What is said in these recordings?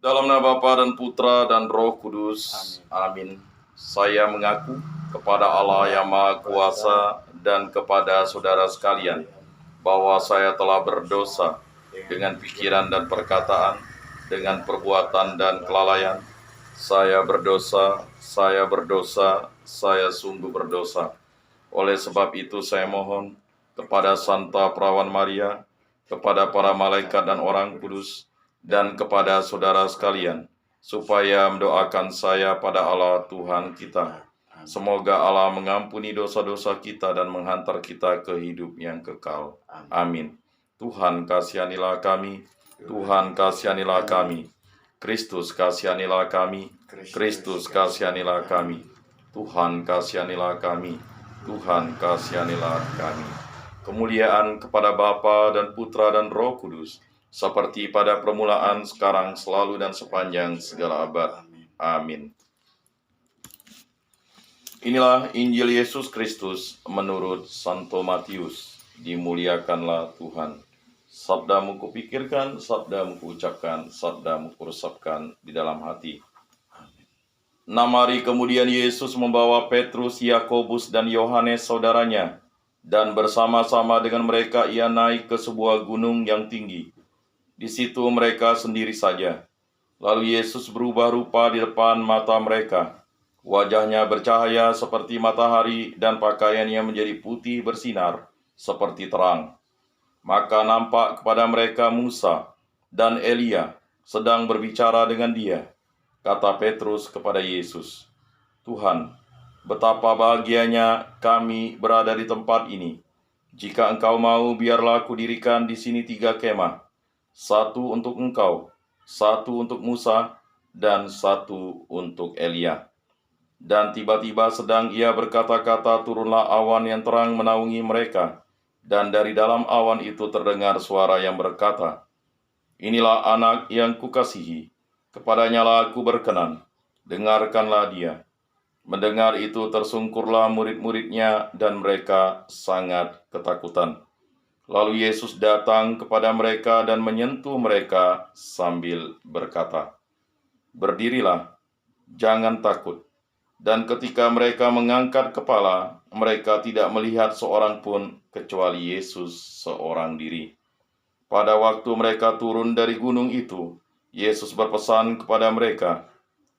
Dalam nama Bapa dan Putra dan Roh Kudus. Amin. Saya mengaku kepada Allah yang Maha Kuasa dan kepada saudara sekalian bahwa saya telah berdosa dengan pikiran dan perkataan, dengan perbuatan dan kelalaian. Saya berdosa, saya sungguh berdosa. Oleh sebab itu saya mohon kepada Santa Perawan Maria, kepada para malaikat dan orang kudus, dan kepada saudara sekalian, supaya mendoakan saya pada Allah Tuhan kita. Semoga Allah mengampuni dosa-dosa kita dan menghantar kita ke hidup yang kekal. Amin. Tuhan kasihanilah kami, Tuhan kasihanilah kami. Kristus kasihanilah kami, Kristus kasihanilah kami. Tuhan kasihanilah kami, Tuhan kasihanilah kami. Kemuliaan kepada Bapa dan Putra dan Roh Kudus, seperti pada permulaan, sekarang, selalu, dan sepanjang segala abad. Amin. Inilah Injil Yesus Kristus menurut Santo Matius. Dimuliakanlah Tuhan. Sabdamu kupikirkan, sabdamu kuucapkan, sabdamu kuresapkan di dalam hati. 6 hari kemudian Yesus membawa Petrus, Yakobus, dan Yohanes saudaranya, dan bersama-sama dengan mereka ia naik ke sebuah gunung yang tinggi. Di situ mereka sendiri saja. Lalu Yesus berubah rupa di depan mata mereka. Wajahnya bercahaya seperti matahari dan pakaiannya menjadi putih bersinar seperti terang. Maka nampak kepada mereka Musa dan Elia sedang berbicara dengan dia. Kata Petrus kepada Yesus, "Tuhan, betapa bahagianya kami berada di tempat ini. Jika Engkau mau, biarlah aku dirikan di sini 3 kemah, 1 untuk Engkau, 1 untuk Musa, dan 1 untuk Elia." Dan tiba-tiba sedang ia berkata-kata, turunlah awan yang terang menaungi mereka, dan dari dalam awan itu terdengar suara yang berkata, "Inilah anak yang kukasihi, kepadanyalah aku berkenan, dengarkanlah dia." Mendengar itu tersungkurlah murid-muridnya dan mereka sangat ketakutan. Lalu Yesus datang kepada mereka dan menyentuh mereka sambil berkata, "Berdirilah, jangan takut." Dan ketika mereka mengangkat kepala, mereka tidak melihat seorang pun kecuali Yesus seorang diri. Pada waktu mereka turun dari gunung itu, Yesus berpesan kepada mereka,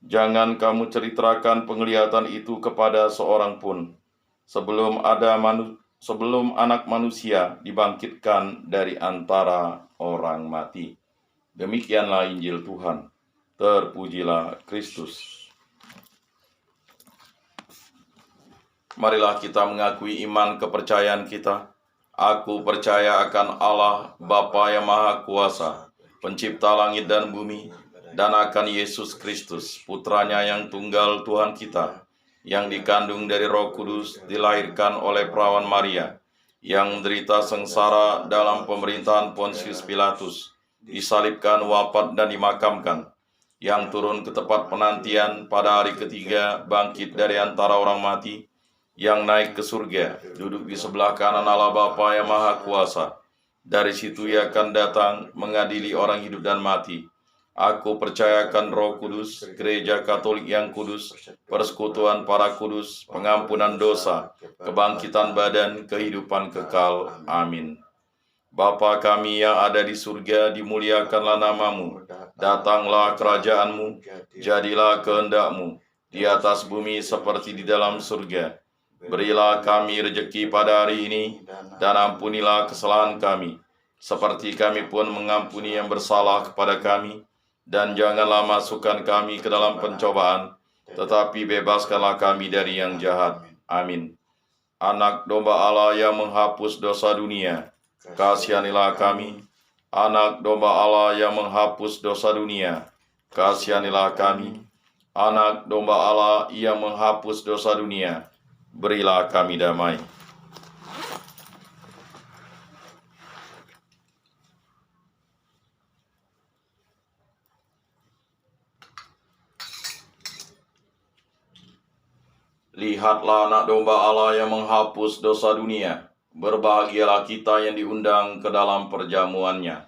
"Jangan kamu ceritakan penglihatan itu kepada seorang pun, sebelum Anak Manusia dibangkitkan dari antara orang mati." Demikianlah Injil Tuhan. Terpujilah Kristus. Marilah kita mengakui iman kepercayaan kita. Aku percaya akan Allah, Bapa yang Maha Kuasa, Pencipta langit dan bumi, dan akan Yesus Kristus, Putranya yang tunggal Tuhan kita, yang dikandung dari Roh Kudus, dilahirkan oleh Perawan Maria, yang menderita sengsara dalam pemerintahan Pontius Pilatus, disalibkan, wafat, dan dimakamkan, yang turun ke tempat penantian pada hari ketiga, bangkit dari antara orang mati, yang naik ke surga, duduk di sebelah kanan Allah Bapa yang Maha Kuasa. Dari situ ia akan datang mengadili orang hidup dan mati. Aku percayakan Roh Kudus, Gereja Katolik yang kudus, persekutuan para kudus, pengampunan dosa, kebangkitan badan, kehidupan kekal. Amin. Bapa kami yang ada di surga, dimuliakanlah namamu. Datanglah kerajaanmu, jadilah kehendak-Mu, di atas bumi seperti di dalam surga. Berilah kami rejeki pada hari ini, dan ampunilah kesalahan kami, seperti kami pun mengampuni yang bersalah kepada kami. Dan janganlah masukkan kami ke dalam pencobaan, tetapi bebaskanlah kami dari yang jahat. Amin. Anak domba Allah yang menghapus dosa dunia, kasihanilah kami. Anak domba Allah yang menghapus dosa dunia, kasihanilah kami. Anak domba Allah yang menghapus dosa dunia, berilah kami damai. Lihatlah anak domba Allah yang menghapus dosa dunia. Berbahagialah kita yang diundang ke dalam perjamuannya.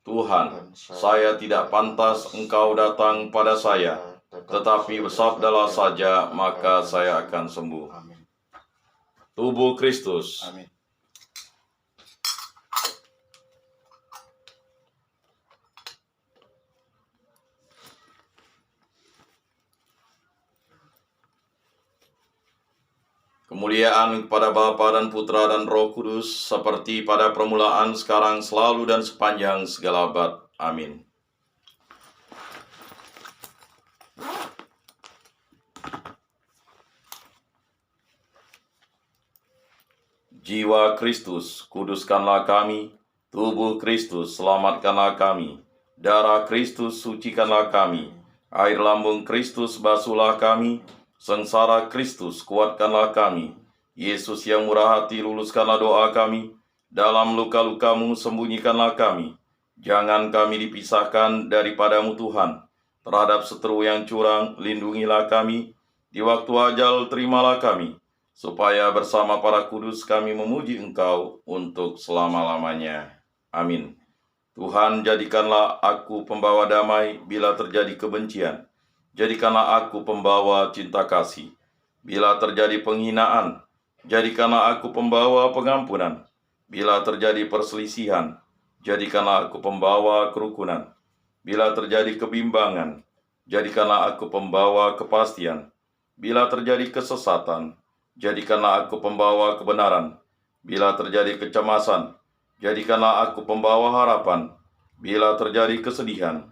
Tuhan, saya tidak pantas Engkau datang pada saya, tetapi bersabdalah saja, maka saya akan sembuh. Tubuh Kristus. Amin. Kemuliaan kepada Bapa dan Putra dan Roh Kudus, seperti pada permulaan, sekarang, selalu, dan sepanjang segala abad. Amin. Jiwa Kristus, kuduskanlah kami. Tubuh Kristus, selamatkanlah kami. Darah Kristus, sucikanlah kami. Air lambung Kristus, basuhlah kami. Sengsara Kristus, kuatkanlah kami. Yesus yang murah hati, luluskanlah doa kami. Dalam luka-lukamu, sembunyikanlah kami. Jangan kami dipisahkan daripadamu Tuhan. Terhadap seteru yang curang, lindungilah kami. Di waktu ajal, terimalah kami. Supaya bersama para kudus kami memuji Engkau untuk selama-lamanya. Amin. Tuhan, jadikanlah aku pembawa damai bila terjadi kebencian. Jadikanlah aku pembawa cinta kasih. Bila terjadi penghinaan, jadikanlah aku pembawa pengampunan. Bila terjadi perselisihan, jadikanlah aku pembawa kerukunan. Bila terjadi kebimbangan, jadikanlah aku pembawa kepastian. Bila terjadi kesesatan, jadikanlah aku pembawa kebenaran. Bila terjadi kecemasan, jadikanlah aku pembawa harapan. Bila terjadi kesedihan,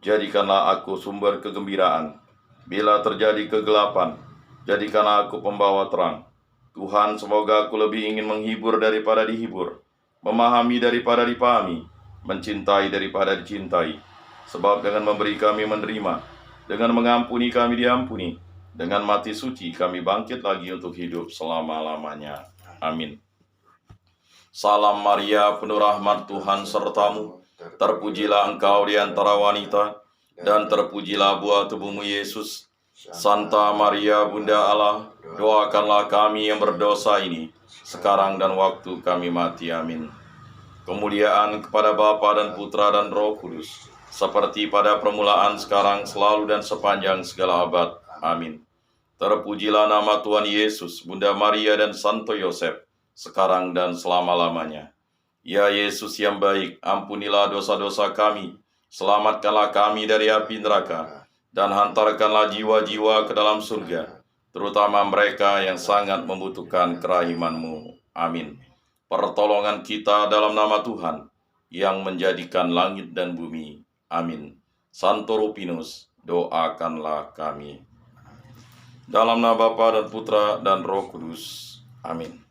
jadikanlah aku sumber kegembiraan. Bila terjadi kegelapan, jadikanlah aku pembawa terang. Tuhan, semoga aku lebih ingin menghibur daripada dihibur, memahami daripada dipahami, mencintai daripada dicintai. Sebab dengan memberi kami menerima, dengan mengampuni kami diampuni, dengan mati suci kami bangkit lagi untuk hidup selama-lamanya. Amin. Salam Maria, penuh rahmat Tuhan sertamu. Terpujilah engkau di antara wanita, dan terpujilah buah tubuhmu Yesus. Santa Maria, Bunda Allah, doakanlah kami yang berdosa ini, sekarang dan waktu kami mati. Amin. Kemuliaan kepada Bapa dan Putra dan Roh Kudus, seperti pada permulaan, sekarang, selalu, dan sepanjang segala abad. Amin. Terpujilah nama Tuhan Yesus, Bunda Maria, dan Santo Yosef, sekarang dan selama-lamanya. Ya Yesus yang baik, ampunilah dosa-dosa kami, selamatkanlah kami dari api neraka, dan hantarkanlah jiwa-jiwa ke dalam surga, terutama mereka yang sangat membutuhkan kerahiman-Mu. Amin. Pertolongan kita dalam nama Tuhan, yang menjadikan langit dan bumi. Amin. Santo Rupinus, doakanlah kami. Dalam nama Bapa dan Putra dan Roh Kudus. Amin.